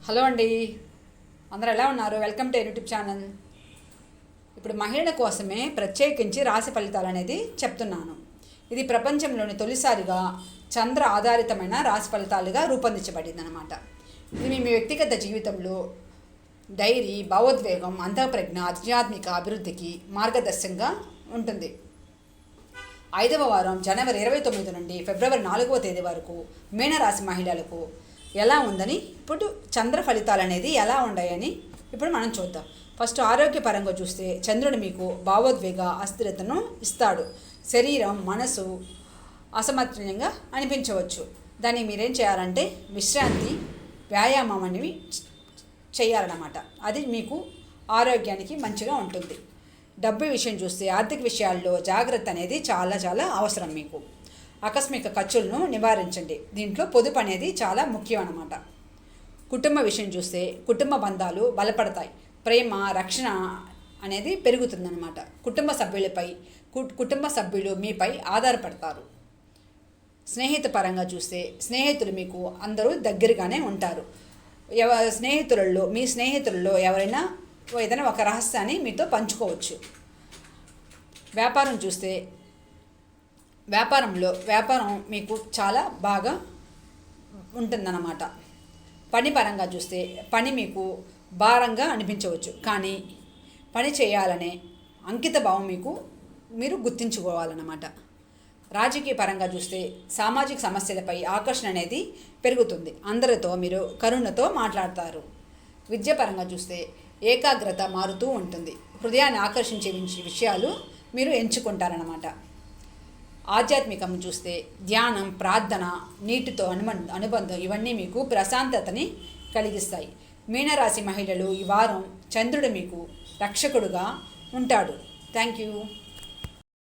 Hello అండి, అందరూ ఎలా ఉన్నారు? Welcome to YouTube channel. ఇప్పుడు మహిళల కోసమే ప్రత్యేకించి రాశి ఫలితాలు అనేది చెప్తున్నాను. ఇది ప్రపంచంలోని తొలిసారిగా చంద్ర ఆధారితమైన రాశి ఫలితాలుగా రూపొందించబడింది అనమాట. ఇది మీ వ్యక్తిగత జీవితంలో డైరీ, భావోద్వేగం, అంతఃప్రజ్ఞ, ఆధ్యాత్మిక అభివృద్ధికి మార్గదర్శకంగా ఉంటుంది. 5వ వారం జనవరి 29 నుండి ఫిబ్రవరి 4వ తేదీ వరకు మీనరాశి మహిళలకు ఎలా ఉందని, ఇప్పుడు చంద్ర ఫలితాలు అనేది ఎలా ఉన్నాయని ఇప్పుడు మనం చూద్దాం. ఫస్ట్ ఆరోగ్యపరంగా చూస్తే చంద్రుడు మీకు భావోద్వేగ అస్థిరతను ఇస్తాడు. శరీరం, మనసు అసమతుల్యంగా అనిపించవచ్చు. దానికి మీరేం చేయాలంటే విశ్రాంతి, వ్యాయామం అనేవి చేయాలన్నమాట. అది మీకు ఆరోగ్యానికి మంచిగా ఉంటుంది. డబ్బు విషయం చూస్తే ఆర్థిక విషయాల్లో జాగ్రత్త అనేది చాలా చాలా అవసరం. మీకు ఆకస్మిక ఖర్చులను నివారించండి. దీంట్లో పొదుపు అనేది చాలా ముఖ్యం అన్నమాట. కుటుంబ విషయం చూస్తే కుటుంబ బంధాలు బలపడతాయి. ప్రేమ, రక్షణ అనేది పెరుగుతుందన్నమాట. కుటుంబ సభ్యులు మీపై ఆధారపడతారు. స్నేహిత పరంగా చూస్తే స్నేహితులు మీకు అందరూ దగ్గరగానే ఉంటారు. మీ స్నేహితులలో ఎవరైనా ఏదైనా ఒక రహస్యాన్ని మీతో పంచుకోవచ్చు. వ్యాపారం చూస్తే వ్యాపారం మీకు చాలా బాగా ఉంటుందన్నమాట. పని పరంగా చూస్తే పని మీకు భారంగా అనిపించవచ్చు, కానీ పని చేయాలనే అంకిత భావం మీరు గుర్తించుకోవాలన్నమాట. రాజకీయ పరంగా చూస్తే సామాజిక సమస్యలపై ఆకర్షణ అనేది పెరుగుతుంది. అందరితో మీరు కరుణతో మాట్లాడతారు. విద్య పరంగా చూస్తే ఏకాగ్రత మారుతూ ఉంటుంది. హృదయాన్ని ఆకర్షించే విషయాలు మీరు ఎంచుకుంటారన్నమాట. ఆధ్యాత్మికం చూస్తే ధ్యానం, ప్రార్థన, నీటితో అనుబంధం ఇవన్నీ మీకు ప్రశాంతతని కలిగిస్తాయి. మీనరాశి మహిళలు ఈ వారం చంద్రుడు మీకు రక్షకుడుగా ఉంటాడు. Thank you.